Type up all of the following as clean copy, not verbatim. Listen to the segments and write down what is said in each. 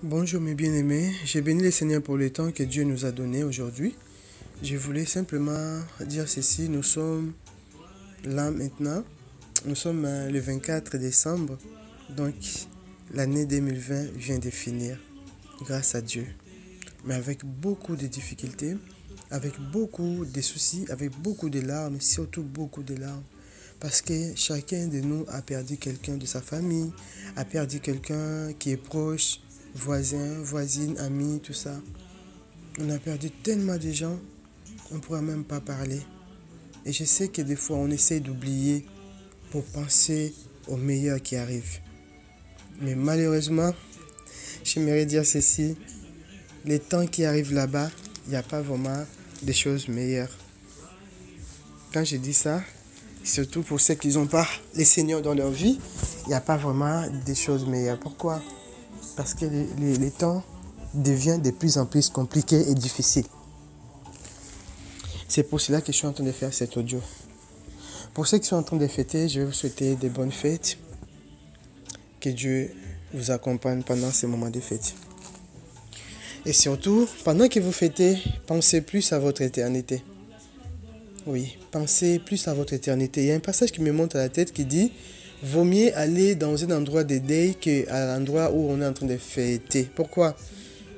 Bonjour mes bien-aimés, j'ai béni le Seigneur pour le temps que Dieu nous a donné aujourd'hui. Je voulais simplement dire ceci, nous sommes là maintenant, nous sommes le 24 décembre, donc l'année 2020 vient de finir, grâce à Dieu. Mais avec beaucoup de difficultés, avec beaucoup de soucis, avec beaucoup de larmes, surtout beaucoup de larmes. Parce que chacun de nous a perdu quelqu'un de sa famille, a perdu quelqu'un qui est proche, voisin, voisine, ami, tout ça. On a perdu tellement de gens, on ne pourra même pas parler. Et je sais que des fois, on essaie d'oublier pour penser au meilleur qui arrive. Mais malheureusement, j'aimerais dire ceci, les temps qui arrivent là-bas, il n'y a pas vraiment des choses meilleures. Quand je dis ça, surtout pour ceux qui n'ont pas les seigneurs dans leur vie, il n'y a pas vraiment des choses meilleures. Pourquoi? Parce que les temps deviennent de plus en plus compliqués et difficiles. C'est pour cela que je suis en train de faire cet audio. Pour ceux qui sont en train de fêter, je vais vous souhaiter de bonnes fêtes. Que Dieu vous accompagne pendant ces moments de fête. Et surtout, pendant que vous fêtez, pensez plus à votre éternité. Oui, pensez plus à votre éternité. Il y a un passage qui me monte à la tête qui dit « Vaut mieux aller dans un endroit de deuil qu'à l'endroit où on est en train de fêter. » Pourquoi?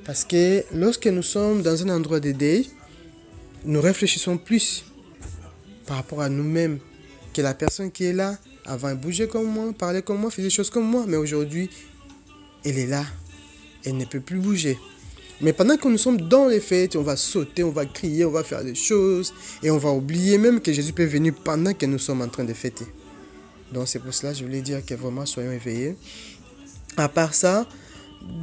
Parce que lorsque nous sommes dans un endroit de deuil, nous réfléchissons plus par rapport à nous-mêmes que la personne qui est là. Avant, elle bougeait comme moi, parlait comme moi, faisait des choses comme moi. Mais aujourd'hui, elle est là. Elle ne peut plus bouger. Mais pendant que nous sommes dans les fêtes, on va sauter, on va crier, on va faire des choses. Et on va oublier même que Jésus peut venir pendant que nous sommes en train de fêter. Donc c'est pour cela que je voulais dire que vraiment soyons éveillés. À part ça,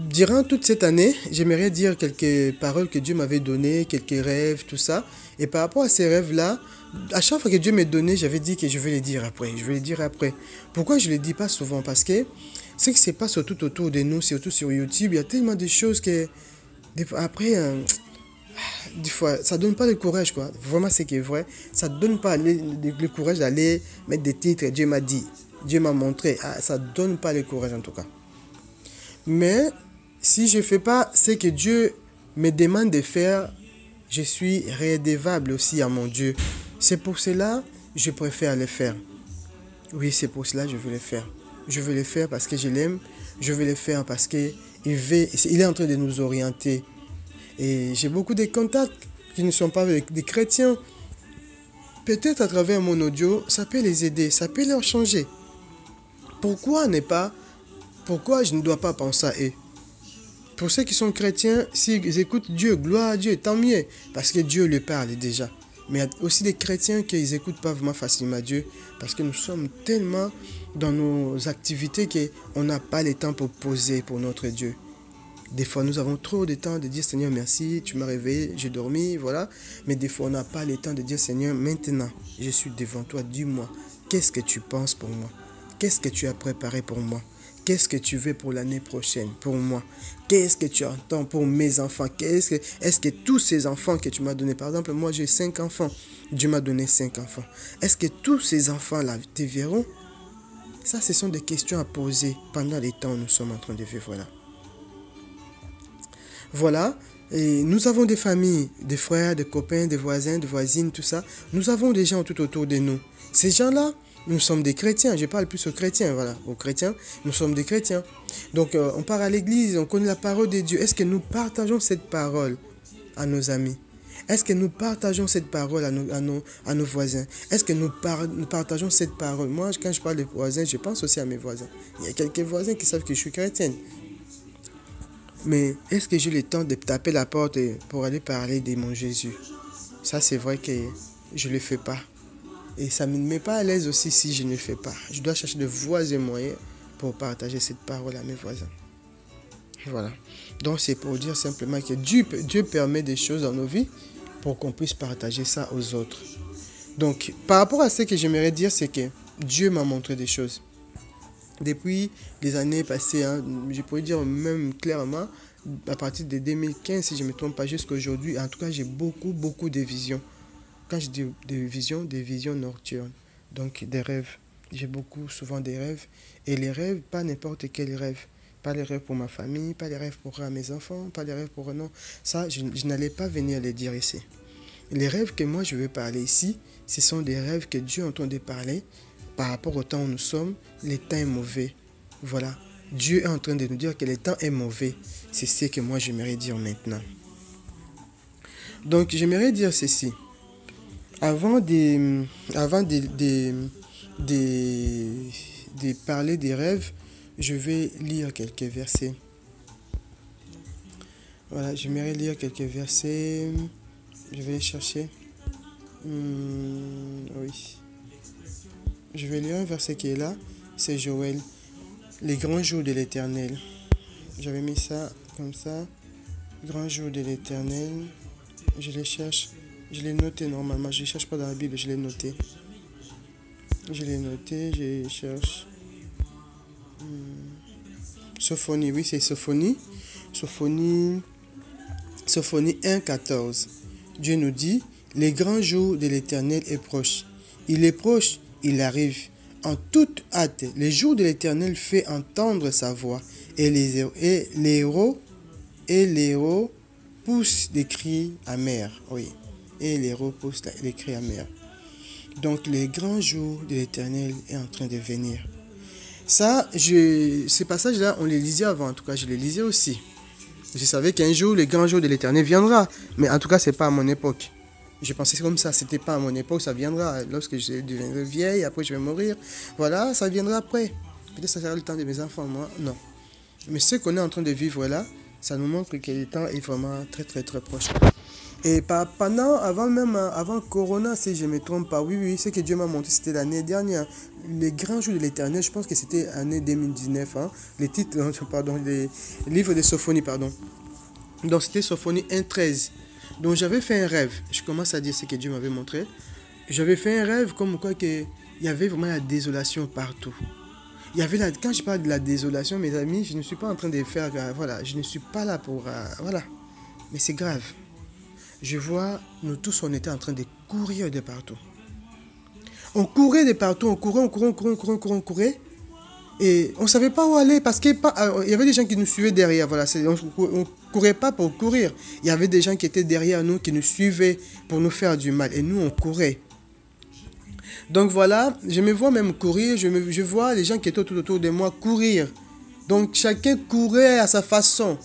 durant toute cette année, j'aimerais dire quelques paroles que Dieu m'avait données, quelques rêves, tout ça. Et par rapport à ces rêves-là, à chaque fois que Dieu m'a donné, j'avais dit que je vais les dire après. Je vais les dire après. Pourquoi je ne les dis pas souvent? Parce que ce qui se passe tout autour de nous, surtout sur YouTube, il y a tellement de choses que... Après, des fois, ça ne donne pas le courage, quoi. Vraiment, c'est qui est vrai. Ça ne donne pas le courage d'aller mettre des titres. Dieu m'a dit, Dieu m'a montré. Ça ne donne pas le courage, en tout cas. Mais si je ne fais pas ce que Dieu me demande de faire, je suis redevable aussi à mon Dieu. C'est pour cela que je préfère le faire. Oui, c'est pour cela que je veux le faire. Je veux le faire parce que je l'aime. Je veux le faire parce qu'il est en train de nous orienter. Et j'ai beaucoup de contacts qui ne sont pas des chrétiens. Peut-être à travers mon audio, ça peut les aider, ça peut leur changer. Pourquoi je ne dois pas penser à eux? Pour ceux qui sont chrétiens, s'ils écoutent Dieu, gloire à Dieu, tant mieux, parce que Dieu leur parle déjà. Mais il y a aussi des chrétiens qui n'écoutent pas vraiment facilement Dieu, parce que nous sommes tellement dans nos activités qu'on n'a pas le temps pour poser pour notre Dieu. Des fois, nous avons trop de temps de dire Seigneur, merci, tu m'as réveillé, j'ai dormi, voilà. Mais des fois, on n'a pas le temps de dire Seigneur, maintenant, je suis devant toi, dis-moi, qu'est-ce que tu penses pour moi? Qu'est-ce que tu as préparé pour moi? Qu'est-ce que tu veux pour l'année prochaine, pour moi? Qu'est-ce que tu entends pour mes enfants? Est-ce que tous ces enfants que tu m'as donnés, par exemple, moi j'ai 5 enfants, Dieu m'a donné 5 enfants. Est-ce que tous ces enfants-là te verront? Ça, ce sont des questions à poser pendant les temps où nous sommes en train de vivre là. Voilà, et nous avons des familles, des frères, des copains, des voisins, des voisines, tout ça. Nous avons des gens tout autour de nous. Ces gens-là, nous sommes des chrétiens. Je parle plus aux chrétiens, voilà. Aux chrétiens, nous sommes des chrétiens. Donc, on part à l'église, on connaît la parole de Dieu. Est-ce que nous partageons cette parole à nos amis? Est-ce que nous partageons cette parole à nos voisins? Est-ce que nous partageons cette parole? Moi, quand je parle de voisins, je pense aussi à mes voisins. Il y a quelques voisins qui savent que je suis chrétienne. Mais est-ce que j'ai le temps de taper la porte pour aller parler de mon Jésus? Ça, c'est vrai que je ne le fais pas. Et ça ne me met pas à l'aise aussi si je ne le fais pas. Je dois chercher de voies et moyens pour partager cette parole à mes voisins. Voilà. Donc, c'est pour dire simplement que Dieu permet des choses dans nos vies pour qu'on puisse partager ça aux autres. Donc, par rapport à ce que j'aimerais dire, c'est que Dieu m'a montré des choses. Depuis les années passées, je pourrais dire même clairement, à partir de 2015, si je ne me trompe pas, jusqu'à aujourd'hui, en tout cas, j'ai beaucoup de visions. Quand je dis des visions nocturnes, donc des rêves. J'ai souvent des rêves. Et les rêves, pas n'importe quel rêve. Pas les rêves pour ma famille, pas les rêves pour mes enfants, pas les rêves pour... Non, ça, je n'allais pas venir les dire ici. Les rêves que moi je veux parler ici, ce sont des rêves que Dieu entendait parler par rapport au temps où nous sommes. Le temps est mauvais. Voilà. Dieu est en train de nous dire que le temps est mauvais. C'est ce que moi j'aimerais dire maintenant. Donc j'aimerais dire ceci. Avant de parler des rêves, je vais lire quelques versets. Voilà, j'aimerais lire quelques versets. Je vais les chercher. Oui. Je vais lire un verset qui est là. C'est Joël. Les grands jours de l'Éternel. J'avais mis ça comme ça. Grands jours de l'Éternel. Je les cherche. Je l'ai noté normalement. Je ne cherche pas dans la Bible. Je l'ai noté. Je cherche. Sophonie. Oui, c'est Sophonie. Sophonie 1,14. Dieu nous dit, les grands jours de l'Éternel est proche. Il est proche, il arrive. En toute hâte, les jours de l'Éternel fait entendre sa voix. Et les héros poussent des cris amers. Oui, et les héros poussent des cris amers. Donc, les grands jours de l'Éternel est en train de venir. Ça, ces passages-là, on les lisait avant. En tout cas, je les lisais aussi. Je savais qu'un jour, le grand jour de l'Éternel viendra. Mais en tout cas, ce n'est pas à mon époque. Je pensais comme ça, c'était pas à mon époque, ça viendra. Lorsque je deviendrai vieille, après je vais mourir. Voilà, ça viendra après. Peut-être ça sera le temps de mes enfants, moi, non. Mais ce qu'on est en train de vivre là, ça nous montre que le temps est vraiment très très très proche. Et avant Corona, si je ne me trompe pas, oui, ce que Dieu m'a montré, c'était l'année dernière. Les grands jours de l'Éternel, je pense que c'était l'année 2019. Les titres, les livres de Sophonie, pardon. Donc c'était Sophonie 1,13. Donc j'avais fait un rêve. Je commence à dire ce que Dieu m'avait montré. J'avais fait un rêve comme quoi il y avait vraiment la désolation partout. Quand je parle de la désolation, mes amis, je ne suis pas en train de faire... voilà, je ne suis pas là pour... voilà. Mais c'est grave. Je vois, nous tous, on était en train de courir de partout. On courait de partout, on courait. Et on ne savait pas où aller parce qu'il y avait des gens qui nous suivaient derrière. Voilà, on ne courait pas pour courir. Il y avait des gens qui étaient derrière nous, qui nous suivaient pour nous faire du mal. Et nous, on courait. Donc voilà, je me vois même courir. Je vois les gens qui étaient autour de moi courir. Donc chacun courait à sa façon.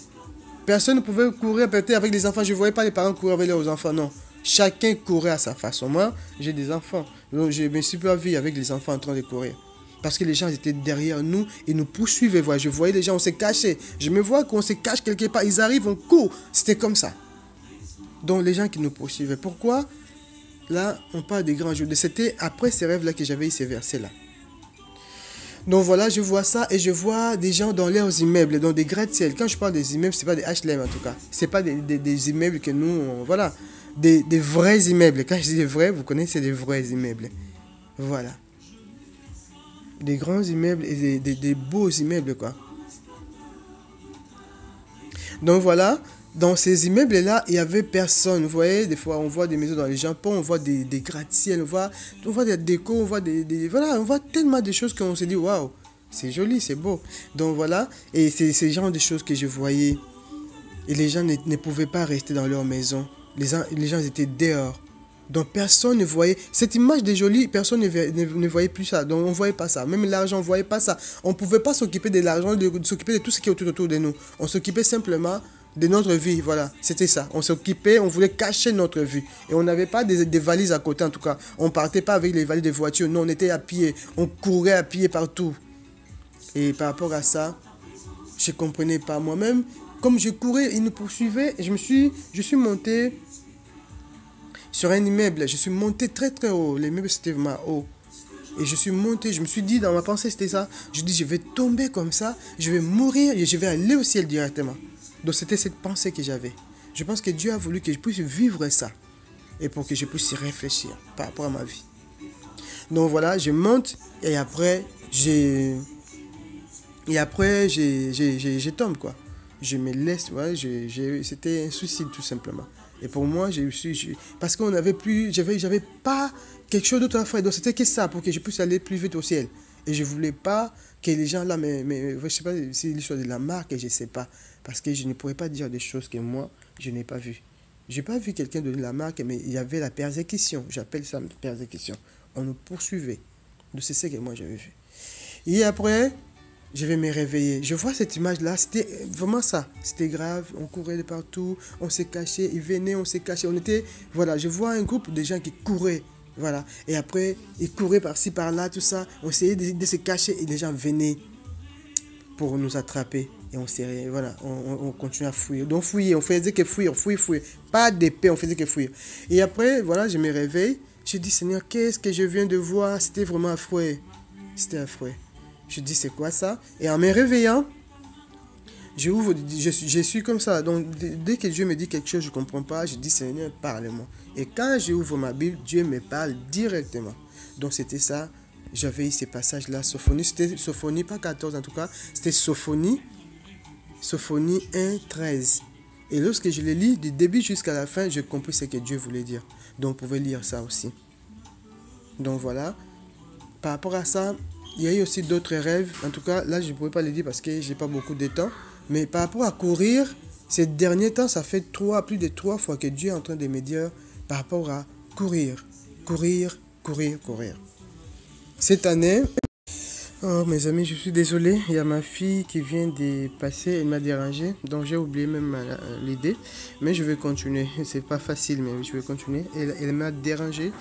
Personne ne pouvait courir peut-être avec les enfants. Je ne voyais pas les parents courir avec leurs enfants, non. Chacun courait à sa façon. Moi, j'ai des enfants. Donc je me suis pas vu avec les enfants en train de courir. Parce que les gens étaient derrière nous et nous poursuivaient. Voilà. Je voyais les gens, on s'est cachés. Je me vois qu'on se cache quelque part. Ils arrivent, on court. C'était comme ça. Donc les gens qui nous poursuivaient. Pourquoi? Là, on parle des grands jours. C'était après ces rêves-là que j'avais eu ces versets-là. Donc voilà, je vois ça et je vois des gens dans leurs immeubles, dans des gratte-ciel. Quand je parle des immeubles, ce n'est pas des HLM en tout cas. Ce n'est pas des immeubles que nous... voilà, des vrais immeubles. Quand je dis des vrais, vous connaissez des vrais immeubles. Voilà. Des grands immeubles et des beaux immeubles, quoi. Donc voilà, dans ces immeubles-là, il n'y avait personne. Vous voyez, des fois, on voit des maisons dans le Japon, on voit des gratte-ciel, on voit des décos, on voit voilà, on voit tellement de choses qu'on se dit, waouh, c'est joli, c'est beau. Donc voilà, et c'est ce genre de choses que je voyais. Et les gens ne pouvaient pas rester dans leur maison. Les gens étaient dehors. Donc personne ne voyait cette image de jolie, personne ne voyait plus ça. Donc on ne voyait pas ça. Même l'argent, on ne voyait pas ça. On ne pouvait pas s'occuper de l'argent, s'occuper de tout ce qui est autour de nous. On s'occupait simplement de notre vie. Voilà, c'était ça. On s'occupait, on voulait cacher notre vie. Et on n'avait pas des valises à côté en tout cas. On ne partait pas avec les valises de voiture. Non, on était à pied. On courait à pied partout. Et par rapport à ça, je ne comprenais pas moi-même. Comme je courais, ils nous poursuivaient. Je suis monté sur un immeuble. Je suis monté très très haut. L'immeuble c'était vraiment haut. Et je suis monté, je me suis dit dans ma pensée c'était ça. Je dis je vais tomber comme ça, je vais mourir et je vais aller au ciel directement. Donc c'était cette pensée que j'avais. Je pense que Dieu a voulu que je puisse vivre ça. Et pour que je puisse y réfléchir par rapport à ma vie. Donc voilà, je monte et après je tombe quoi. Je me laisse, ouais, c'était un suicide tout simplement. Et pour moi, parce qu'on n'avait plus, j'avais pas quelque chose d'autre à faire. Donc c'était que ça pour que je puisse aller plus vite au ciel. Et je ne voulais pas que les gens là, je ne sais pas si c'est l'histoire de la marque, je ne sais pas. Parce que je ne pourrais pas dire des choses que moi, je n'ai pas vues. Je n'ai pas vu quelqu'un donner la marque, mais il y avait la persécution. J'appelle ça persécution. On nous poursuivait. Donc c'est ce que moi j'avais vu. Et après, je vais me réveiller. Je vois cette image-là, c'était vraiment ça. C'était grave, on courait de partout, on s'est caché, ils venaient, on s'est caché. On était, voilà, je vois un groupe de gens qui couraient. Voilà. Et après, ils couraient par-ci, par-là, tout ça. On essayait de se cacher et les gens venaient pour nous attraper. Et on s'est, voilà, on continuait à fouiller. Donc fouiller, on faisait que fouiller, fouiller. Pas d'épée, on faisait que fouiller. Et après, voilà, je me réveille. Je dis, Seigneur, qu'est-ce que je viens de voir? C'était vraiment affreux. C'était affreux. Je dis, c'est quoi ça? Et en me réveillant, je suis comme ça. Donc, dès que Dieu me dit quelque chose, je ne comprends pas, je dis, Seigneur, parle-moi. Et quand j'ouvre ma Bible, Dieu me parle directement. Donc, c'était ça. J'avais eu ces passages-là. Sophonie, c'était Sophonie, pas 14 en tout cas. C'était Sophonie 1, 13. Et lorsque je le lis, du début jusqu'à la fin, j'ai compris ce que Dieu voulait dire. Donc, vous pouvez lire ça aussi. Donc, voilà. Par rapport à ça, il y a eu aussi d'autres rêves. En tout cas, là, je ne pourrais pas les dire parce que je n'ai pas beaucoup de temps. Mais par rapport à courir, ces derniers temps, ça fait plus de 3 fois que Dieu est en train de me dire par rapport à courir. Courir, courir, courir. Cette année, oh mes amis, je suis désolé. Il y a ma fille qui vient de passer, elle m'a dérangé. Donc j'ai oublié même l'idée. Mais je vais continuer. C'est pas facile, mais je vais continuer. Elle m'a dérangé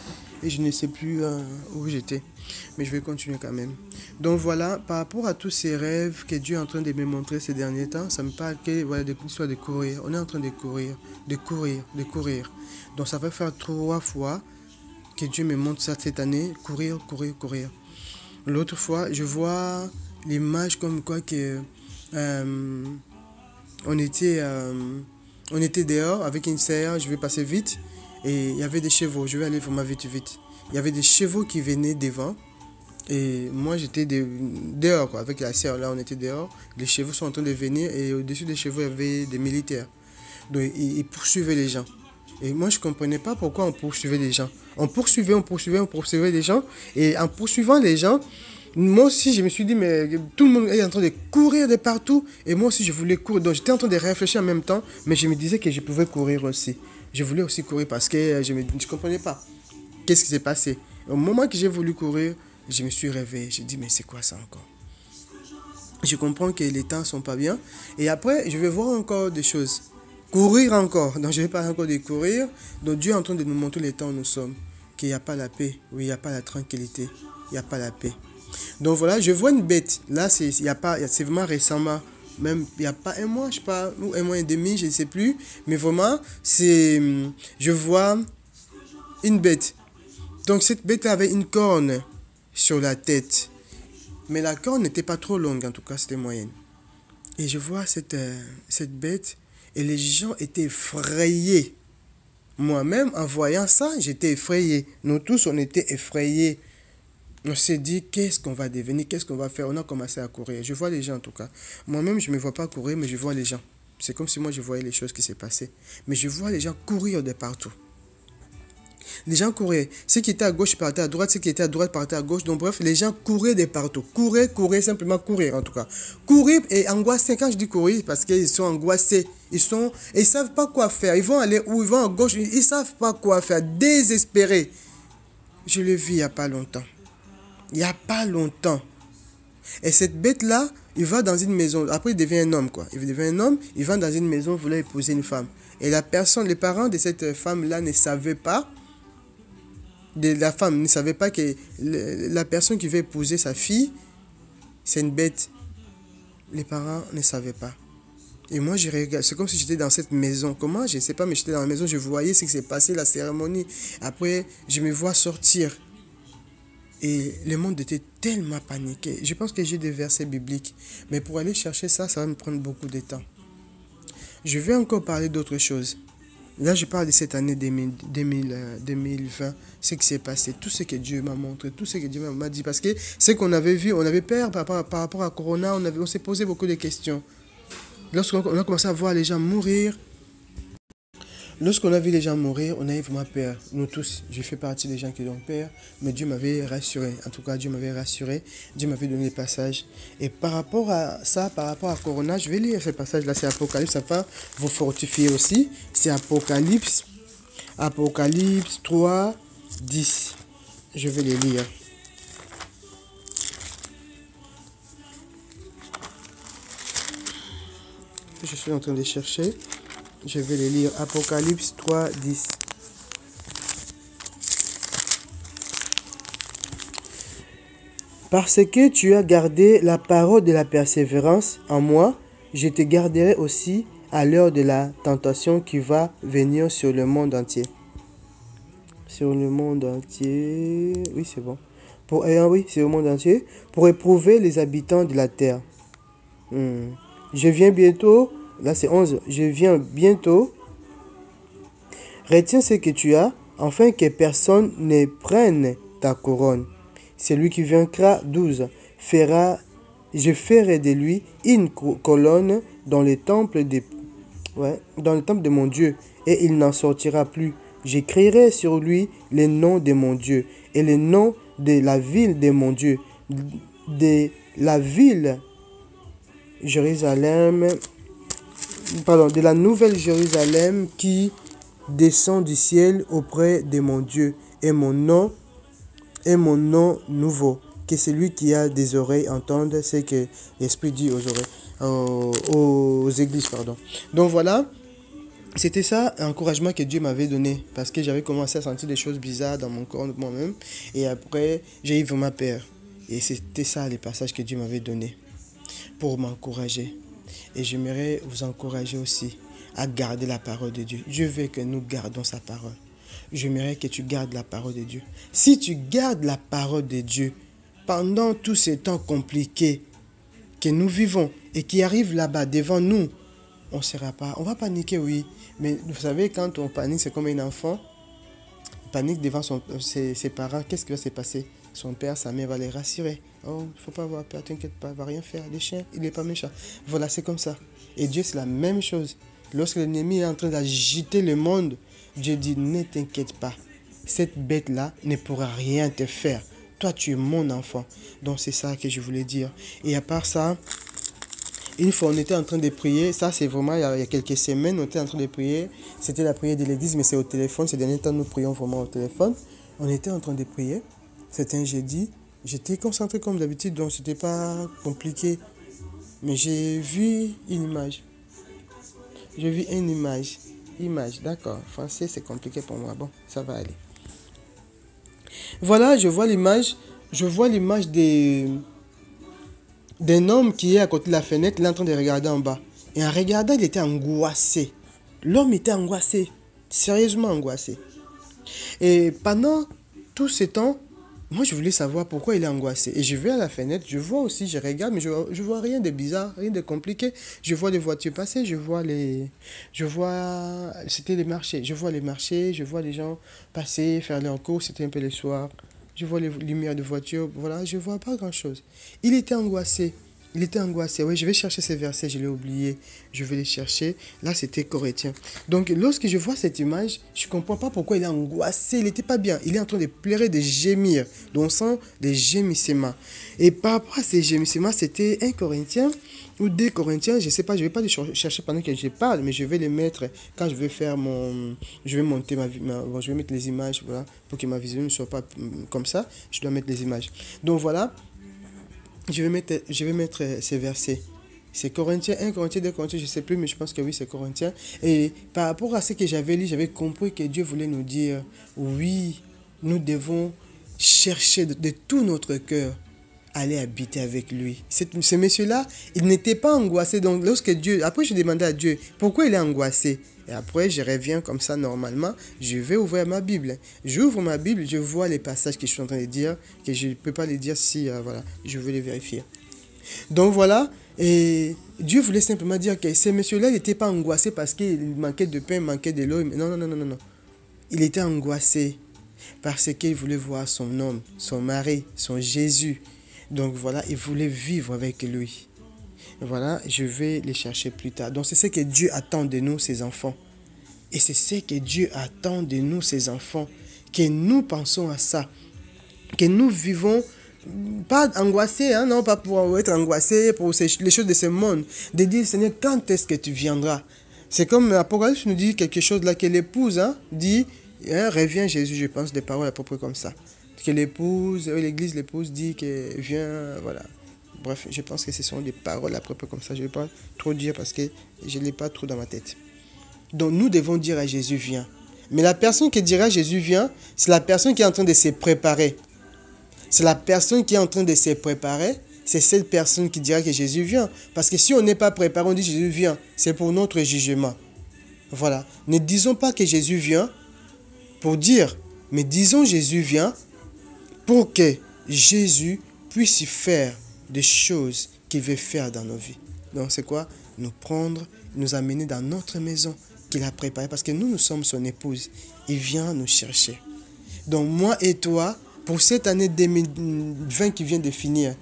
et je ne sais plus où j'étais. Mais je vais continuer quand même. Donc voilà, par rapport à tous ces rêves que Dieu est en train de me montrer ces derniers temps, ça me parle que voilà, de l'histoire de courir. On est en train de courir, de courir, de courir. Donc ça va faire 3 fois que Dieu me montre ça cette année. Courir, courir, courir. L'autre fois, je vois l'image comme quoi que on était dehors avec une serre, je vais passer vite et il y avait des chevaux, je vais aller vraiment vite vite. Il y avait des chevaux qui venaient devant et moi j'étais dehors quoi, avec la serre là, on était dehors. Les chevaux sont en train de venir et au-dessus des chevaux il y avait des militaires. Donc ils poursuivaient les gens. Et moi je ne comprenais pas pourquoi on poursuivait les gens. On poursuivait les gens et en poursuivant les gens, moi aussi, je me suis dit, mais tout le monde est en train de courir de partout. Et moi aussi, je voulais courir. Donc, j'étais en train de réfléchir en même temps. Mais je me disais que je pouvais courir aussi. Je voulais aussi courir parce que je ne comprenais pas. Qu'est-ce qui s'est passé? Au moment que j'ai voulu courir, je me suis réveillé. J'ai dit, mais c'est quoi ça encore? Je comprends que les temps ne sont pas bien. Et après, je vais voir encore des choses. Courir encore. Donc, je vais parler encore de courir. Donc, Dieu est en train de nous montrer les temps où nous sommes. Qu'il n'y a pas la paix. Oui, il n'y a pas la tranquillité. Il n'y a pas la paix. Donc voilà, je vois une bête. Là, c'est vraiment récemment. Même, il n'y a pas un mois, je sais pas, ou un mois et demi, je ne sais plus. Mais vraiment, je vois une bête. Donc cette bête avait une corne sur la tête. Mais la corne n'était pas trop longue, en tout cas, c'était moyenne. Et je vois cette bête et les gens étaient effrayés. Moi-même, en voyant ça, j'étais effrayé. Nous tous, on était effrayés. On s'est dit, qu'est-ce qu'on va devenir, qu'est-ce qu'on va faire? On a commencé à courir. Je vois les gens en tout cas. Moi-même, je ne me vois pas courir, mais je vois les gens. C'est comme si moi, je voyais les choses qui s'est passées. Mais je vois les gens courir de partout. Les gens couraient. Ceux qui étaient à gauche partaient à droite, ceux qui étaient à droite partaient à gauche. Donc bref, les gens couraient de partout. Courir, simplement courir en tout cas. Courir et angoissés. Quand je dis courir, parce qu'ils sont angoissés. Ils ne savent pas quoi faire. Ils vont aller où? Ils vont à gauche. Ils ne savent pas quoi faire. Désespérés. Je l'ai vu il n'y a pas longtemps. Il n'y a pas longtemps. Et cette bête-là, il va dans une maison. Après, il devient un homme, quoi. Il devient un homme, il va dans une maison, voulait épouser une femme. Et les parents de cette femme-là ne savaient pas, la femme ne savait pas que la personne qui veut épouser sa fille, c'est une bête. Les parents ne savaient pas. Et moi, je regarde, c'est comme si j'étais dans cette maison. Comment? Je ne sais pas, mais j'étais dans la maison, je voyais ce qui s'est passé, la cérémonie. Après, je me vois sortir. Et le monde était tellement paniqué. Je pense que j'ai des versets bibliques. Mais pour aller chercher ça, ça va me prendre beaucoup de temps. Je vais encore parler d'autres choses. Là, je parle de cette année 2020. Ce qui s'est passé, tout ce que Dieu m'a montré, tout ce que Dieu m'a dit. Parce que ce qu'on avait vu, on avait peur par rapport à Corona. On s'est posé beaucoup de questions. Lorsqu'on a commencé à voir les gens mourir, Lorsqu'on a vu les gens mourir, on a eu vraiment peur. Nous tous, je fais partie des gens qui ont peur, mais Dieu m'avait rassuré. En tout cas, Dieu m'avait rassuré. Dieu m'avait donné les passages. Et par rapport à ça, par rapport à Corona, je vais lire ce passage-là. C'est Apocalypse. Ça va vous fortifier aussi. C'est Apocalypse. Apocalypse 3, 10. Je vais les lire. Je suis en train de chercher. Je vais les lire. Apocalypse 3, 10. Parce que tu as gardé la parole de la persévérance en moi, je te garderai aussi à l'heure de la tentation qui va venir sur le monde entier. Sur le monde entier. Oui, c'est bon. Oui, c'est au monde entier. Pour éprouver les habitants de la terre. Je viens bientôt. Là, c'est 11. Je viens bientôt. Retiens ce que tu as, afin que personne ne prenne ta couronne. Celui qui vaincra, 12, je ferai de lui une colonne dans le temple de mon Dieu, et il n'en sortira plus. J'écrirai sur lui le nom de mon Dieu, et le nom de la ville de mon Dieu, de la ville Jérusalem, de la nouvelle Jérusalem qui descend du ciel auprès de mon Dieu, et mon nom nouveau. Que celui qui a des oreilles entende ce que l'Esprit dit aux églises. Donc voilà, c'était ça l'encouragement que Dieu m'avait donné, parce que j'avais commencé à sentir des choses bizarres dans mon corps moi-même, et après j'ai eu vraiment peur. Et c'était ça les passages que Dieu m'avait donné pour m'encourager. Et j'aimerais vous encourager aussi à garder la parole de Dieu. Dieu veut que nous gardons sa parole. J'aimerais que tu gardes la parole de Dieu. Si tu gardes la parole de Dieu pendant tous ces temps compliqués que nous vivons et qui arrivent là-bas devant nous, on va paniquer, oui. Mais vous savez, quand on panique, c'est comme un enfant. Il panique devant ses parents. Qu'est-ce qui va se passer? Son père, sa mère va les rassurer. Oh, il ne faut pas avoir peur, t'inquiète pas, il ne va rien faire. Les chiens, il n'est pas méchant. Voilà, c'est comme ça. Et Dieu, c'est la même chose. Lorsque l'ennemi est en train d'agiter le monde, Dieu dit, ne t'inquiète pas. Cette bête-là ne pourra rien te faire. Toi, tu es mon enfant. Donc, c'est ça que je voulais dire. Et à part ça, une fois, on était en train de prier. Ça, c'est vraiment, il y a quelques semaines, on était en train de prier. C'était la prière de l'église, mais c'est au téléphone. Ces derniers temps, nous prions vraiment au téléphone. On était en train de prier. C'était un jeudi. J'étais concentré comme d'habitude, donc c'était pas compliqué. Mais j'ai vu une image. J'ai vu une image. Image, d'accord. Français, c'est compliqué pour moi. Bon, ça va aller. Voilà, je vois l'image. Je vois l'image d'un homme qui est à côté de la fenêtre. Il est en train de regarder en bas. Et en regardant, il était angoissé. L'homme était angoissé. Sérieusement angoissé. Et pendant tout ce temps, moi, je voulais savoir pourquoi il est angoissé. Et je vais à la fenêtre, je vois aussi, je regarde, mais je vois rien de bizarre, rien de compliqué. Je vois les voitures passer, c'était les marchés. Je vois les marchés, je vois les gens passer, faire leurs courses, c'était un peu le soir. Je vois les lumières de voitures, voilà, je vois pas grand-chose. Il était angoissé. Il était angoissé. Oui, je vais chercher ces versets, je l'ai oublié. Je vais les chercher. Là, c'était Corinthiens. Donc, lorsque je vois cette image, je ne comprends pas pourquoi il est angoissé. Il n'était pas bien. Il est en train de pleurer, de gémir. Donc, on sent des gémissements. Et par rapport à ces gémissements, c'était 1 Corinthien ou 2 Corinthiens. Je ne sais pas, je ne vais pas les chercher pendant que je parle, mais je vais les mettre quand je vais faire je vais monter je vais mettre les images, voilà, pour que ma vision ne soit pas comme ça. Je dois mettre les images. Donc, voilà. Je vais mettre ces versets. C'est Corinthiens 1, Corinthiens 2, Corinthiens, je ne sais plus, mais je pense que oui, c'est Corinthiens. Et par rapport à ce que j'avais lu, j'avais compris que Dieu voulait nous dire, oui, nous devons chercher de tout notre cœur, aller habiter avec lui. Ce monsieur-là, il n'était pas angoissé. Donc, après, je demandais à Dieu, pourquoi il est angoissé? Et après, je reviens comme ça normalement. Je vais ouvrir ma Bible. J'ouvre ma Bible, je vois les passages que je suis en train de dire, que je ne peux pas les dire si, voilà, je veux les vérifier. Donc voilà, et Dieu voulait simplement dire que ce monsieur-là, il n'était pas angoissé parce qu'il manquait de pain, manquait de l'eau. Non, non, non, non, non. Il était angoissé parce qu'il voulait voir son homme, son mari, son Jésus. Donc voilà, il voulait vivre avec lui. Voilà, je vais les chercher plus tard. Donc c'est ce que Dieu attend de nous, ses enfants. Et c'est ce que Dieu attend de nous, ses enfants, que nous pensons à ça, que nous vivons, pas angoissés, hein, non, pas pour être angoissés pour les choses de ce monde, de dire, Seigneur, quand est-ce que tu viendras? C'est comme l'Apocalypse nous dit quelque chose là, que l'épouse dit, hein, reviens Jésus, je pense des paroles à peu près comme ça. Que l'épouse, l'église, l'épouse dit que viens, voilà. Bref, je pense que ce sont des paroles à peu près comme ça. Je ne vais pas trop dire parce que je ne l'ai pas trop dans ma tête. Donc nous devons dire à Jésus, viens. Mais la personne qui dira Jésus, viens, c'est la personne qui est en train de se préparer. C'est la personne qui est en train de se préparer. C'est cette personne qui dira que Jésus vient. Parce que si on n'est pas préparé, on dit Jésus vient. C'est pour notre jugement. Voilà. Ne disons pas que Jésus vient pour dire, mais disons Jésus vient pour que Jésus puisse faire des choses qu'il veut faire dans nos vies. Donc c'est quoi? Nous prendre, nous amener dans notre maison qu'il a préparée. Parce que nous sommes son épouse. Il vient nous chercher. Donc moi et toi, pour cette année 2020 qui vient de finir,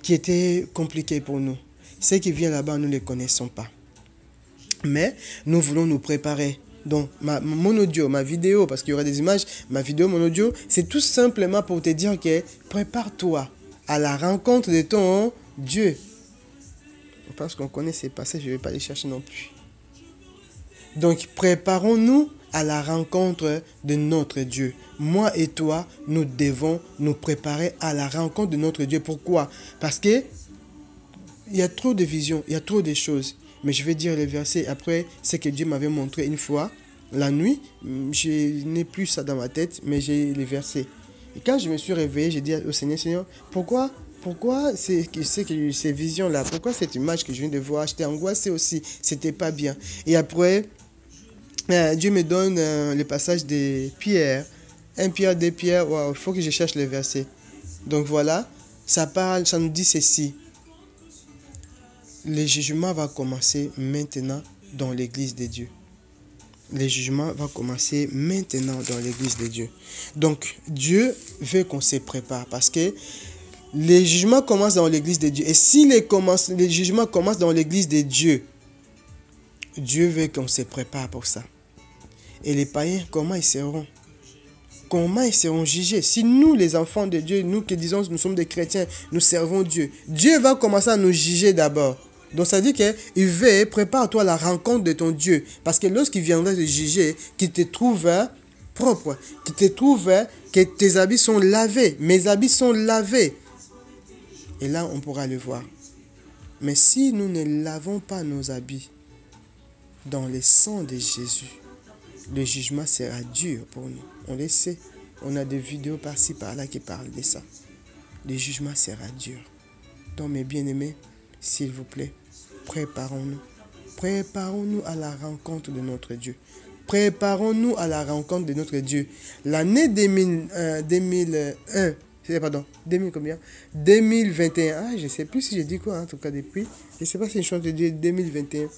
qui était compliquée pour nous, ceux qui viennent là-bas, nous ne les connaissons pas. Mais nous voulons nous préparer. Donc mon audio, ma vidéo, parce qu'il y aura des images, ma vidéo, mon audio, c'est tout simplement pour te dire que prépare-toi à la rencontre de ton Dieu. Je pense qu'on connaît ces passages, je ne vais pas les chercher non plus. Donc préparons-nous à la rencontre de notre Dieu. Moi et toi, nous devons nous préparer à la rencontre de notre Dieu. Pourquoi? Parce que il y a trop de visions, il y a trop de choses. Mais je vais dire les versets après, ce que Dieu m'avait montré une fois, la nuit. Je n'ai plus ça dans ma tête, mais j'ai les versets. Et quand je me suis réveillé, j'ai dit au Seigneur, Seigneur, pourquoi ces visions-là, pourquoi cette image que je viens de voir, j'étais angoissé aussi, c'était pas bien. Et après, Dieu me donne le passage de Pierre, 1 Pierre, 2 Pierre, il faut que je cherche les versets. Donc voilà, ça parle, ça nous dit ceci. Le jugement va commencer maintenant dans l'église de Dieu. Le jugement va commencer maintenant dans l'église de Dieu. Donc, Dieu veut qu'on se prépare parce que les jugements commencent dans l'église de Dieu. Et si les jugements commencent dans l'église de Dieu, Dieu veut qu'on se prépare pour ça. Et les païens, comment ils seront? Comment ils seront jugés? Si nous, les enfants de Dieu, nous qui disons nous sommes des chrétiens, nous servons Dieu, Dieu va commencer à nous juger d'abord. Donc ça dit qu'il veut, prépare-toi à la rencontre de ton Dieu. Parce que lorsqu'il viendra te juger, qu'il te trouve propre, qu'il te trouve que tes habits sont lavés, mes habits sont lavés. Et là, on pourra le voir. Mais si nous ne lavons pas nos habits dans le sang de Jésus, le jugement sera dur pour nous. On le sait. On a des vidéos par-ci, par-là qui parlent de ça. Le jugement sera dur. Donc, mes bien-aimés, s'il vous plaît, préparons-nous. Préparons-nous à la rencontre de notre Dieu. Préparons-nous à la rencontre de notre Dieu. L'année 2001, 2021. Je ne sais plus si j'ai dit quoi, en tout cas depuis. Je ne sais pas si je chante de Dieu 2021.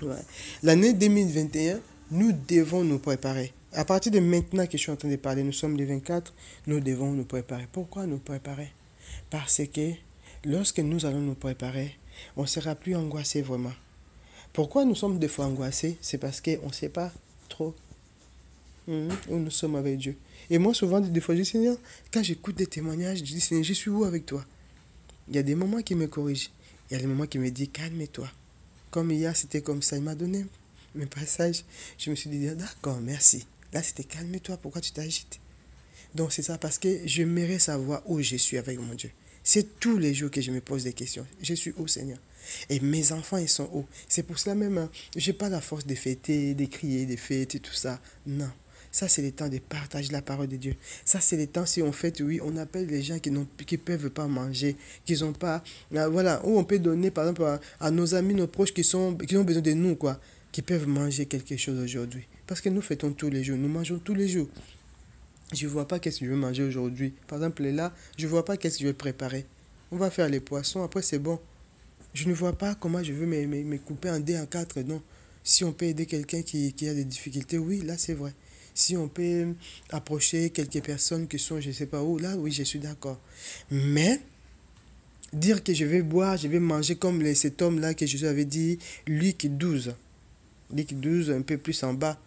Ouais. L'année 2021, nous devons nous préparer. À partir de maintenant que je suis en train de parler, nous sommes les 24, nous devons nous préparer. Pourquoi nous préparer? Parce que lorsque nous allons nous préparer, on ne sera plus angoissé vraiment. Pourquoi nous sommes des fois angoissés? C'est parce qu'on ne sait pas trop où nous sommes avec Dieu. Et moi, souvent, des fois, je dis, Seigneur, quand j'écoute des témoignages, je dis, Seigneur, je suis où avec toi? Il y a des moments qui me corrigent. Il y a des moments qui me disent, calme-toi. Comme hier, c'était comme ça. Il m'a donné mes passages. Je me suis dit, d'accord, merci. Là, c'était calme-toi. Pourquoi tu t'agites? Donc, c'est ça, parce que j'aimerais savoir où je suis avec mon Dieu. C'est tous les jours que je me pose des questions. Je suis où, Seigneur? Et mes enfants, ils sont où? C'est pour cela même, je n'ai pas la force de fêter, de crier, de fêter, tout ça. Non. Ça, c'est le temps de partager la parole de Dieu. Ça, c'est le temps, si on fait, oui, on appelle les gens qui ne peuvent pas manger, qui n'ont pas... Voilà, où on peut donner, par exemple, à nos amis, nos proches qui ont besoin de nous, quoi, qui peuvent manger quelque chose aujourd'hui. Parce que nous fêtons tous les jours, nous mangeons tous les jours. Je ne vois pas qu'est-ce que je veux manger aujourd'hui. Par exemple, là, je ne vois pas qu'est-ce que je vais préparer. On va faire les poissons, après c'est bon. Je ne vois pas comment je veux me couper en deux, en quatre, non. Si on peut aider quelqu'un qui a des difficultés, oui, là c'est vrai. Si on peut approcher quelques personnes qui sont je ne sais pas où, là oui, je suis d'accord. Mais dire que je vais boire, je vais manger comme cet homme-là que Jésus avait dit, Luc 12. Luc 12, un peu plus en bas.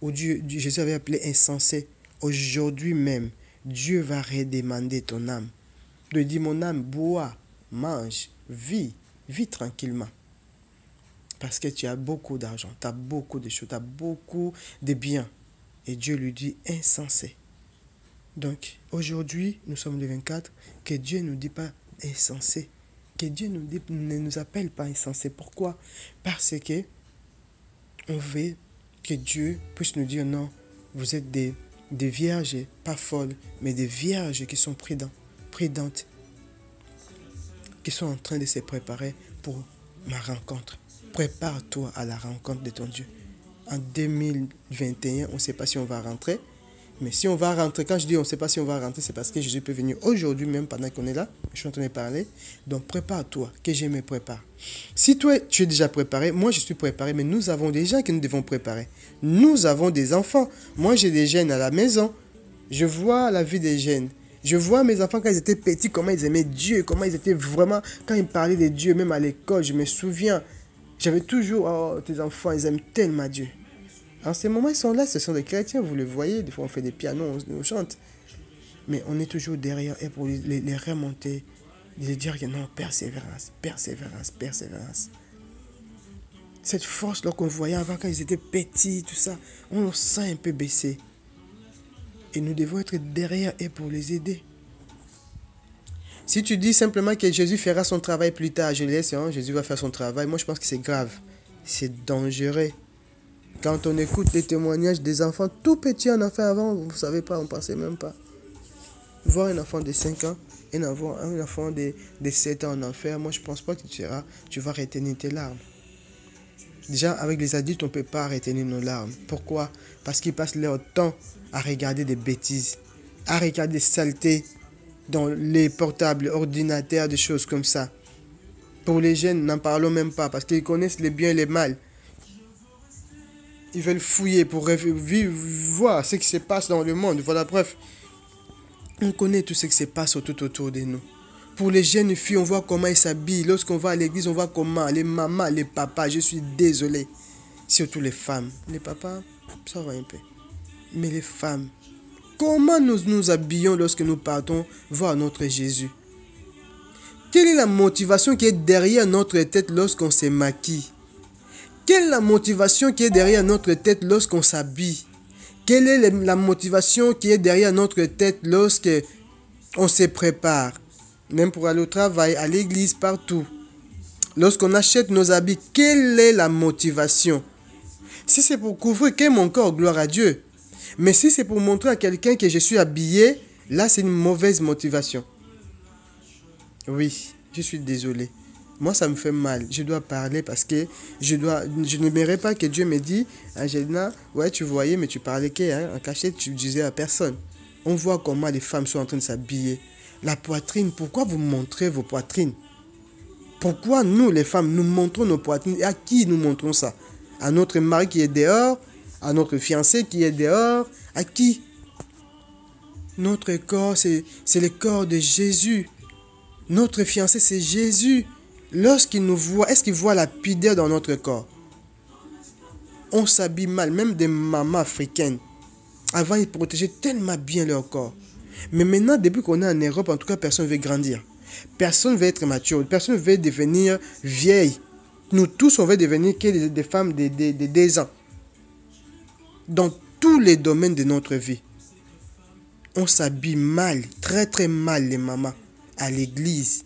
où Jésus avait appelé insensé, aujourd'hui même, Dieu va redemander ton âme. De dire, mon âme, bois, mange, vis tranquillement. Parce que tu as beaucoup d'argent, tu as beaucoup de choses, tu as beaucoup de biens. Et Dieu lui dit, insensé. Donc, aujourd'hui, nous sommes le 24, que Dieu ne nous dit pas insensé. Que Dieu ne nous appelle pas insensé. Pourquoi? Parce que on veut que Dieu puisse nous dire, non, vous êtes des vierges, pas folles, mais des vierges qui sont prudentes, qui sont en train de se préparer pour ma rencontre. Prépare-toi à la rencontre de ton Dieu. En 2021, on ne sait pas si on va rentrer. Mais si on va rentrer, quand je dis on ne sait pas si on va rentrer, c'est parce que Jésus peut venir aujourd'hui même pendant qu'on est là. Je suis en train de parler. Donc prépare-toi, que je me prépare. Si toi, tu es déjà préparé, moi je suis préparé, mais nous avons des gens que nous devons préparer. Nous avons des enfants. Moi j'ai des jeunes à la maison. Je vois la vie des jeunes. Je vois mes enfants quand ils étaient petits, comment ils aimaient Dieu, comment ils étaient vraiment, quand ils parlaient de Dieu, même à l'école, je me souviens. J'avais toujours, oh, tes enfants, ils aiment tellement Dieu. En ces moments, ils sont là, ce sont des chrétiens, vous le voyez, des fois on fait des pianos, on chante. Mais on est toujours derrière eux pour les remonter, les dire que non, persévérance, persévérance, persévérance. Cette force-là qu'on voyait avant quand ils étaient petits, tout ça, on le sent un peu baisser. Et nous devons être derrière eux pour les aider. Si tu dis simplement que Jésus fera son travail plus tard, je laisse, hein, Jésus va faire son travail, moi je pense que c'est grave, c'est dangereux. Quand on écoute les témoignages des enfants tout petits en enfer avant, vous ne savez pas, on ne pensait même pas. Voir un enfant de 5 ans, un enfant de 7 ans en enfer, moi je ne pense pas que tu vas retenir tes larmes. Déjà, avec les adultes, on ne peut pas retenir nos larmes. Pourquoi? Parce qu'ils passent leur temps à regarder des bêtises, à regarder des saletés dans les portables, ordinateurs, des choses comme ça. Pour les jeunes, n'en parlons même pas, parce qu'ils connaissent les biens et les mal. Ils veulent fouiller pour voir ce qui se passe dans le monde. Voilà, bref. On connaît tout ce qui se passe tout autour de nous. Pour les jeunes filles, on voit comment ils s'habillent. Lorsqu'on va à l'église, on voit comment les mamans, les papas, je suis désolé. Surtout les femmes. Les papas, ça va un peu. Mais les femmes, comment nous nous habillons lorsque nous partons voir notre Jésus? Quelle est la motivation qui est derrière notre tête lorsqu'on se maquille? Quelle est la motivation qui est derrière notre tête lorsqu'on s'habille? Quelle est la motivation qui est derrière notre tête lorsqu'on se prépare? Même pour aller au travail, à l'église, partout. Lorsqu'on achète nos habits, quelle est la motivation? Si c'est pour couvrir que mon corps, gloire à Dieu. Mais si c'est pour montrer à quelqu'un que je suis habillé, là c'est une mauvaise motivation. Oui, je suis désolé. Moi, ça me fait mal. Je dois parler parce que je n'aimerais pas que Dieu me dise, Angelina, ouais, tu voyais, mais tu parlais en cachette, tu disais à personne. On voit comment les femmes sont en train de s'habiller. La poitrine, pourquoi vous montrez vos poitrines? Pourquoi nous, les femmes, nous montrons nos poitrines? Et à qui nous montrons ça? À notre mari qui est dehors? À notre fiancé qui est dehors? À qui? Notre corps, c'est le corps de Jésus. Notre fiancé, c'est Jésus. Lorsqu'il nous voit, est-ce qu'il voit la pudeur dans notre corps? On s'habille mal, même des mamans africaines. Avant, ils protégeaient tellement bien leur corps. Mais maintenant, depuis qu'on est en Europe, en tout cas, personne ne veut grandir. Personne ne veut être mature. Personne ne veut devenir vieille. Nous tous, on veut devenir que des femmes de 10 ans. Dans tous les domaines de notre vie. On s'habille mal, très très mal les mamans. À l'église.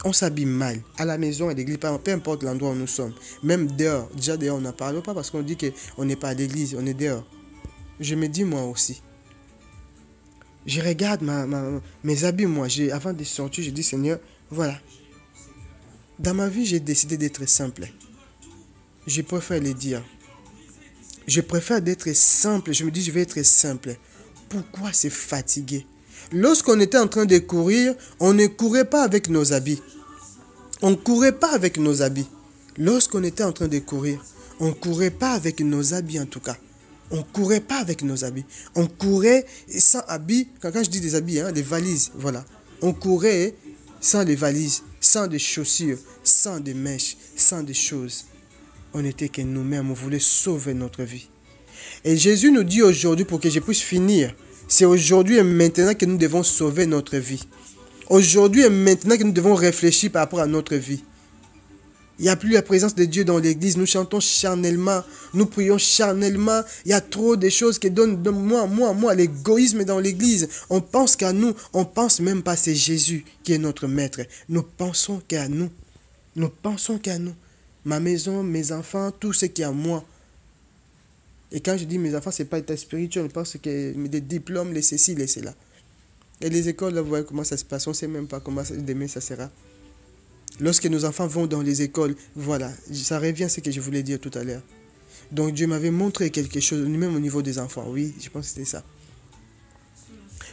On s'habille mal. À la maison, à l'église, peu importe l'endroit où nous sommes. Même dehors. Déjà dehors, on n'en parle pas parce qu'on dit qu'on n'est pas à l'église, on est dehors. Je me dis moi aussi. Je regarde mes habits, moi. Avant de sortir, je dis Seigneur, voilà. Dans ma vie, j'ai décidé d'être simple. Je préfère le dire. Je préfère d'être simple. Je me dis, je vais être simple. Pourquoi se fatiguer? Lorsqu'on était en train de courir, on ne courait pas avec nos habits. On ne courait pas avec nos habits. Lorsqu'on était en train de courir, on ne courait pas avec nos habits en tout cas. On ne courait pas avec nos habits. On courait sans habits. Quand je dis des habits, des valises, voilà. On courait sans des valises, sans des chaussures, sans des mèches, sans des choses. On était que nous-mêmes, on voulait sauver notre vie. Et Jésus nous dit aujourd'hui, pour que je puisse finir, c'est aujourd'hui et maintenant que nous devons sauver notre vie. Aujourd'hui et maintenant que nous devons réfléchir par rapport à notre vie. Il n'y a plus la présence de Dieu dans l'église. Nous chantons charnellement. Nous prions charnellement. Il y a trop de choses qui donnent de moi. L'égoïsme dans l'église. On pense qu'à nous. On ne pense même pas c'est Jésus qui est notre maître. Nous pensons qu'à nous. Nous pensons qu'à nous. Ma maison, mes enfants, tout ce qui est à moi. Et quand je dis mes enfants, ce n'est pas état spirituel. Parce que des diplômes, les ceci, les cela. Et les écoles, là, vous voyez comment ça se passe. On ne sait même pas comment demain ça sera. Lorsque nos enfants vont dans les écoles, voilà, ça revient à ce que je voulais dire tout à l'heure. Donc Dieu m'avait montré quelque chose, même au niveau des enfants. Oui, je pense que c'était ça.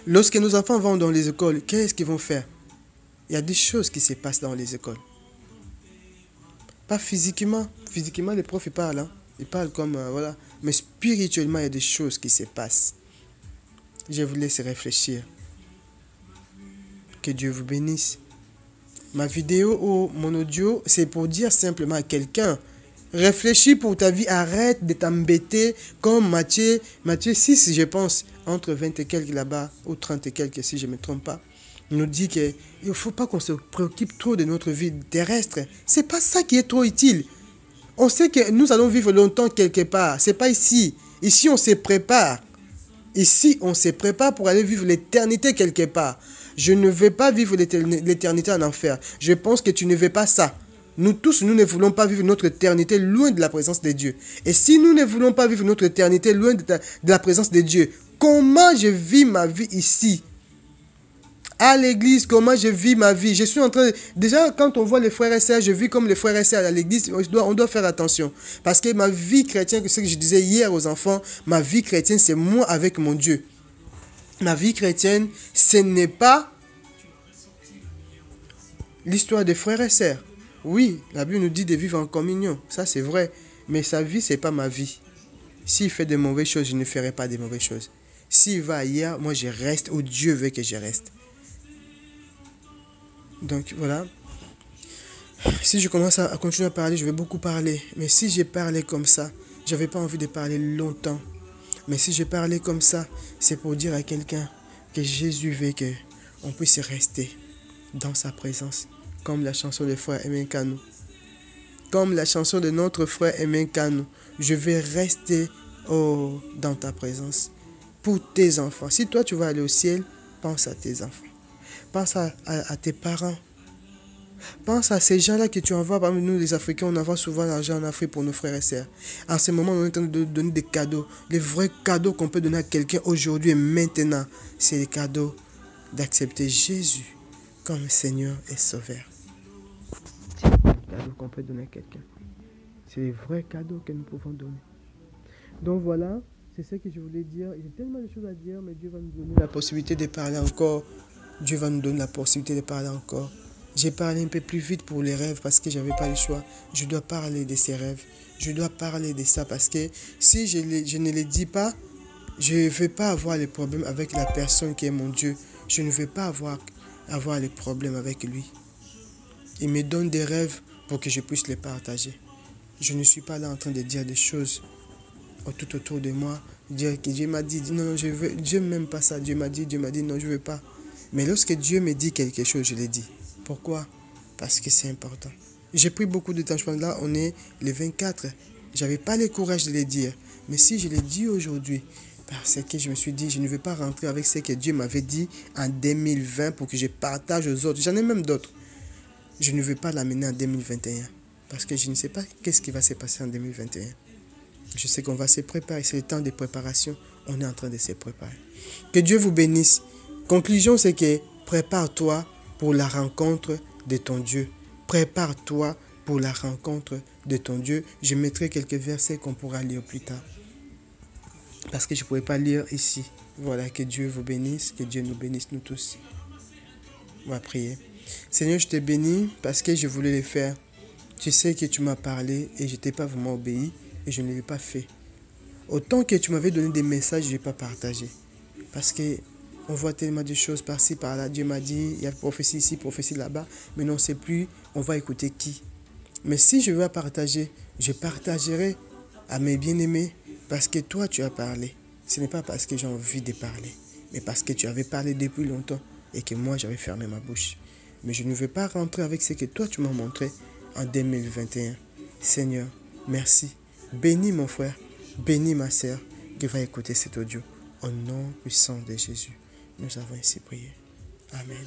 Lorsque nos enfants vont dans les écoles, qu'est-ce qu'ils vont faire? Il y a des choses qui se passent dans les écoles. Pas physiquement. Physiquement, les profs, ils parlent. Hein. Ils parlent comme, voilà. Mais spirituellement, il y a des choses qui se passent. Je vous laisse réfléchir. Que Dieu vous bénisse. Ma vidéo ou mon audio, c'est pour dire simplement à quelqu'un, réfléchis pour ta vie, arrête de t'embêter comme Matthieu 6, je pense, entre 20 et quelques là-bas, ou 30 et quelques si je ne me trompe pas, nous dit qu'il ne faut pas qu'on se préoccupe trop de notre vie terrestre. Ce n'est pas ça qui est trop utile. On sait que nous allons vivre longtemps quelque part, ce n'est pas ici. Ici, on se prépare. Ici, on se prépare pour aller vivre l'éternité quelque part. Je ne vais pas vivre l'éternité en enfer. Je pense que tu ne veux pas ça. Nous tous, nous ne voulons pas vivre notre éternité loin de la présence de Dieu. Et si nous ne voulons pas vivre notre éternité loin de la présence de Dieu, comment je vis ma vie ici? À l'église, comment je vis ma vie? Je suis en train de... Déjà, quand on voit les frères et sœurs, je vis comme les frères et sœurs à l'église. On doit faire attention. Parce que ma vie chrétienne, c'est ce que je disais hier aux enfants, ma vie chrétienne, c'est moi avec mon Dieu. Ma vie chrétienne, ce n'est pas l'histoire des frères et sœurs. Oui, la Bible nous dit de vivre en communion. Ça, c'est vrai. Mais sa vie, ce n'est pas ma vie. S'il fait de mauvaises choses, je ne ferai pas de mauvaises choses. S'il va ailleurs, moi, je reste où Dieu veut que je reste. Donc, voilà. Si je commence à continuer à parler, je vais beaucoup parler. Mais si j'ai parlé comme ça, je n'avais pas envie de parler longtemps. Mais si je parlais comme ça, c'est pour dire à quelqu'un que Jésus veut qu'on puisse rester dans sa présence. Comme la chanson de frère Aimé Kanou. Comme la chanson de notre frère Aimé Kanou. Je vais rester dans ta présence. Pour tes enfants. Si toi tu vas aller au ciel, pense à tes enfants. Pense à tes parents. Pense à ces gens-là que tu envoies. Parmi nous, les Africains, on envoie souvent l'argent en Afrique pour nos frères et sœurs. En ce moment, on est en train de donner des cadeaux. Les vrais cadeaux qu'on peut donner à quelqu'un aujourd'hui et maintenant, c'est les cadeaux d'accepter Jésus comme Seigneur et Sauveur. C'est les cadeaux qu'on peut donner à quelqu'un. C'est les vrais cadeaux que nous pouvons donner. Donc voilà, c'est ce que je voulais dire. Il y a tellement de choses à dire, mais Dieu va nous donner la possibilité de parler encore. Dieu va nous donner la possibilité de parler encore. J'ai parlé un peu plus vite pour les rêves parce que je n'avais pas le choix. Je dois parler de ces rêves. Je dois parler de ça parce que si je ne les dis pas, je ne vais pas avoir les problèmes avec la personne qui est mon Dieu. Je ne vais pas avoir les problèmes avec lui. Il me donne des rêves pour que je puisse les partager. Je ne suis pas là en train de dire des choses tout autour de moi. Dire que Dieu m'a dit, non, Dieu m'aime pas ça. Dieu m'a dit, non, je ne veux pas. Mais lorsque Dieu me dit quelque chose, je le dis. Pourquoi? Parce que c'est important. J'ai pris beaucoup de temps. Je pense là, on est le 24. Je n'avais pas le courage de le dire. Mais si je le dis aujourd'hui, parce que je me suis dit, je ne vais pas rentrer avec ce que Dieu m'avait dit en 2020 pour que je partage aux autres. J'en ai même d'autres. Je ne veux pas l'amener en 2021. Parce que je ne sais pas qu'est-ce qui va se passer en 2021. Je sais qu'on va se préparer. C'est le temps de préparation. On est en train de se préparer. Que Dieu vous bénisse. Conclusion, c'est que prépare-toi pour la rencontre de ton Dieu. Prépare-toi pour la rencontre de ton Dieu. Je mettrai quelques versets qu'on pourra lire plus tard. Parce que je ne pourrais pas lire ici. Voilà, que Dieu vous bénisse, que Dieu nous bénisse, nous tous. On va prier. Seigneur, je te bénis parce que je voulais le faire. Tu sais que tu m'as parlé et je ne t'ai pas vraiment obéi et je ne l'ai pas fait. Autant que tu m'avais donné des messages, je ne l'ai pas partagé. Parce que on voit tellement de choses par-ci, par-là. Dieu m'a dit, il y a prophétie ici, prophétie là-bas. Mais non, on ne sait plus, on va écouter qui. Mais si je veux partager, je partagerai à mes bien-aimés. Parce que toi, tu as parlé. Ce n'est pas parce que j'ai envie de parler, mais parce que tu avais parlé depuis longtemps et que moi, j'avais fermé ma bouche. Mais je ne veux pas rentrer avec ce que toi, tu m'as montré en 2021. Seigneur, merci. Bénis mon frère, bénis ma sœur qui va écouter cet audio. Au nom puissant de Jésus, nous avons ainsi prié. Amen.